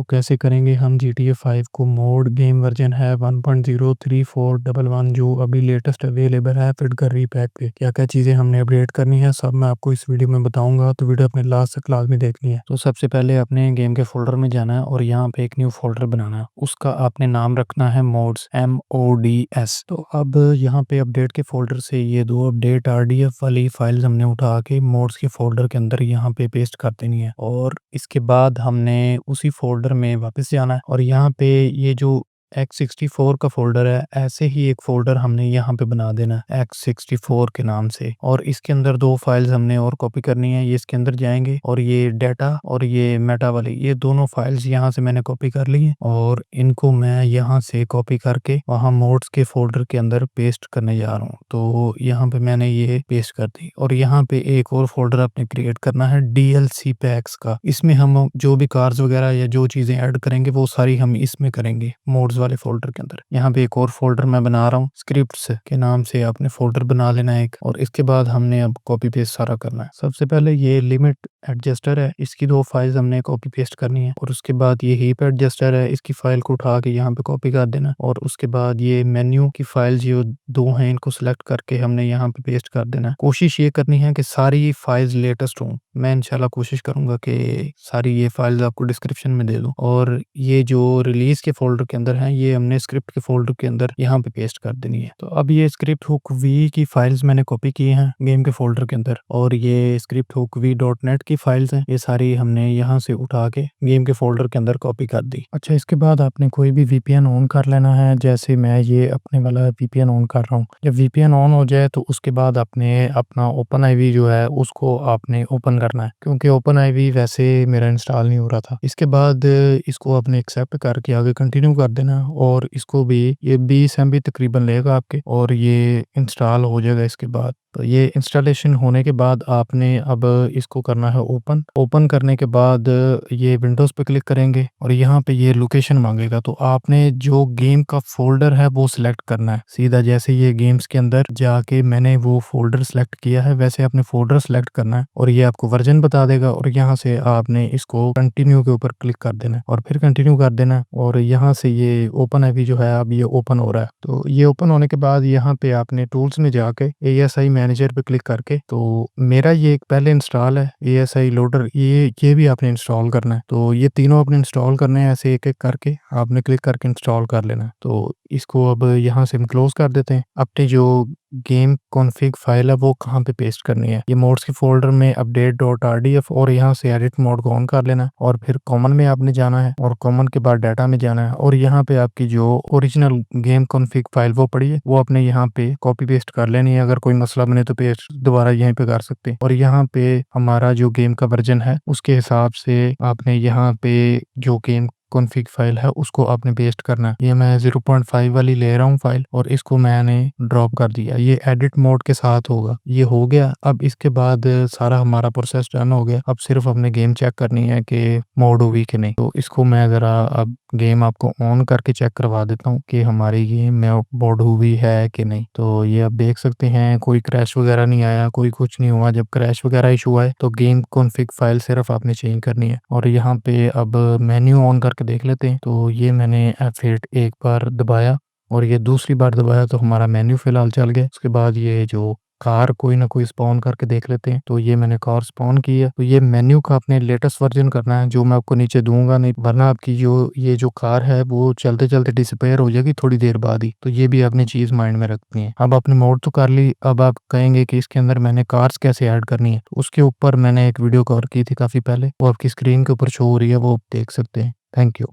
तो कैसे करेंगे हम GTA 5 को मोड गेम वर्जन है 1.03411 जो अभी लेटेस्ट अवेलेबल है फिटकर रीपैक पे। क्या-क्या चीज़ें हमने अपडेट करनी है सब मैं आपको इस वीडियो में बताऊँगा, तो वीडियो अपने लास्ट तक लाज़मी देखनी है। तो सबसे पहले अपने गेम के फ़ोल्डर में जाना है और यहाँ पे एक न्यू फ़ोल्डर बनाना है। उसका आपने नाम रखना है मोड्स MODS। तो अब यहाँ पे अपडेट के फ़ोल्डर से ये 2 अपडेट RDF वाली फाइल्स हमने उठा के मोड्स के फ़ोल्डर के अंदर यहाँ पे पेस्ट कर देनी है और इसके बाद हमने उसी फ़ोल्डर में वापस जाना है और यहाँ पे ये जो X64 का फ़ोल्डर है, ऐसे ही एक फ़ोल्डर हमने यहाँ पे बना देना है X64 के नाम से और इसके अंदर 2 फाइल्स हमने और कॉपी करनी है। ये इसके अंदर जाएँगे और ये डाटा और ये मेटा वाली ये दोनों फाइल्स यहाँ से मैंने कॉपी कर ली हैं और इनको मैं यहाँ से कॉपी करके वहाँ मोड्स के फ़ोल्डर के अंदर पेस्ट करने जा रहा हूँ। तो यहाँ पे मैंने ये पेस्ट कर दी और यहाँ पे एक और फ़ोल्डर आपने क्रिएट करना है DLC पैक्स का। इसमें हम जो भी कार्स वगैरह या जो चीज़ें ऐड करेंगे वो सारी हम इसमें करेंगे मोड्स वाले फ़ोल्डर के अंदर। यहाँ पे एक और फ़ोल्डर मैं बना रहा हूँ स्क्रिप्ट्स के नाम से आपने फ़ोल्डर बना लेना है एक और इसके बाद हमने अब कॉपी पेस्ट सारा करना है। सबसे पहले ये लिमिट एडजस्टर है, इसकी 2 फाइल्स हमने कॉपी पेस्ट करनी है और उसके बाद ये हीप एडजस्टर है, इसकी फाइल को उठा के यहाँ पे कॉपी कर देना और उसके बाद ये मेन्यू की फाइल्स जो 2 हैं इनको सेलेक्ट करके हमने यहाँ पे पेस्ट कर देना है। कोशिश ये करनी है कि सारी फाइल्स लेटेस्ट हों। मैं इंशाल्लाह कोशिश करूँगा कि सारी ये फाइल्स आपको डिस्क्रिप्शन में दे दूँ और ये जो रिलीज़ के फ़ोल्डर के अंदर हैं ये हमने स्क्रिप्ट के फ़ोल्डर के अंदर यहाँ पे पेस्ट कर देनी है। तो अब ये स्क्रिप्ट हुक वी की फाइल्स मैंने कॉपी की हैं गेम के फ़ोल्डर के अंदर और ये स्क्रिप्ट हुक वी.नेट की फाइल्स हैं, ये सारी हमने यहाँ से उठा के गेम के फ़ोल्डर के अंदर कॉपी कर दी। अच्छा, इसके बाद आपने कोई भी VPN ऑन कर लेना है, जैसे मैं ये अपने वाला VPN ऑन कर रहा हूँ। जब VPN ऑन हो जाए तो उसके बाद आपने अपना OpenIV जो है उसको आपने ओपन करना है, क्योंकि OpenIV वैसे मेरा इंस्टॉल नहीं हो रहा था। इसके बाद इसको आपने एक्सेप्ट करके आगे कंटिन्यू कर देना और इसको भी ये 20 MB तकरीबन लेगा आपके और ये इंस्टॉल हो जाएगा इसके बाद। तो ये इंस्टॉलेशन होने के बाद आपने अब इसको करना है ओपन करने के बाद ये विंडोज़ पे क्लिक करेंगे और यहाँ पे ये लोकेशन मांगेगा, तो आपने जो गेम का फ़ोल्डर है वो सिलेक्ट करना है। सीधा जैसे ये गेम्स के अंदर जाके मैंने वो फ़ोल्डर सिलेक्ट किया है वैसे आपने फ़ोल्डर सिलेक्ट करना है और ये आपको वर्जन बता देगा और यहाँ से आपने इसको कंटिन्यू के ऊपर क्लिक कर देना है और फिर कंटिन्यू कर देना है और यहाँ से ये OpenIV जो है अब ये ओपन हो रहा है। तो ये ओपन होने के बाद यहाँ पे आपने टूल्स में जाके ASI मैनेजर पे क्लिक करके, तो मेरा ये एक पहले इंस्टॉल है ASI लोडर, ये भी आपने इंस्टॉल करना है। तो ये तीनों आपने इंस्टॉल करने हैं, ऐसे एक-एक करके आपने क्लिक करके इंस्टॉल कर लेना है। तो इसको अब यहाँ से हम क्लोज़ कर देते हैं। अपनी जो गेम कॉन्फ़िग फाइल है वो कहाँ पे पेस्ट करनी है, ये मोड्स के फ़ोल्डर में update.rdf और यहाँ से एडिट मोड को ऑन कर लेना है और फिर कॉमन में आपने जाना है और कॉमन के बाद डाटा में जाना है और यहाँ पे आपकी जो ओरिजिनल गेम कॉन्फ़िग फाइल वो पड़ी है वो आपने यहाँ पे कॉपी पेस्ट कर लेनी है। अगर कोई मसला बने तो पेस्ट दोबारा यहीं पे कर सकते हैं और यहाँ पे हमारा जो गेम का वर्जन है उसके हिसाब से आपने यहाँ पे जो गेम कॉन्फ़िग फाइल है उसको आपने पेस्ट करना है। ये मैं 0.5 वाली ले रहा हूँ फाइल और इसको मैंने ड्रॉप कर दिया। ये एडिट मोड के साथ होगा। ये हो गया। अब इसके बाद सारा हमारा प्रोसेस डन हो गया। अब सिर्फ अपने गेम चेक करनी है कि मोड हुई कि नहीं। तो इसको मैं ज़रा अब गेम आपको ऑन करके चेक करवा देता हूँ कि हमारी गेम में मोड हुई है कि नहीं। तो ये आप देख सकते हैं कोई क्रैश वगैरह नहीं आया, कोई कुछ नहीं हुआ। जब क्रैश वगैरह इशू आए तो गेम कॉन्फ़िग फाइल सिर्फ आपने चेंज करनी है और यहाँ पे अब मेन्यू ऑन करके देख लेते हैं। तो ये मैंने F8 एक बार दबाया और ये दूसरी बार दबाया तो हमारा मेन्यू फ़िलहाल चल गया। उसके बाद ये जो कार कोई ना कोई स्पॉन करके देख लेते हैं। तो ये मैंने कार स्पॉन की है। तो ये मेन्यू का आपने लेटेस्ट वर्ज़न करना है, जो मैं आपको नीचे दूँगा नहीं, वरना आपकी ये जो कार है वो चलते-चलते डिसअपीयर हो जाएगी थोड़ी देर बाद ही। तो ये भी आपने चीज़ माइंड में रखनी है। अब आपने मोड तो कर ली, अब आप कहेंगे कि इसके अंदर मैंने कार्स कैसे ऐड करनी है। तो उसके ऊपर मैंने एक वीडियो कवर की थी काफ़ी पहले, वो आपकी स्क्रीन के ऊपर शो हो रही है, वो आप देख सकते हैं। Thank you.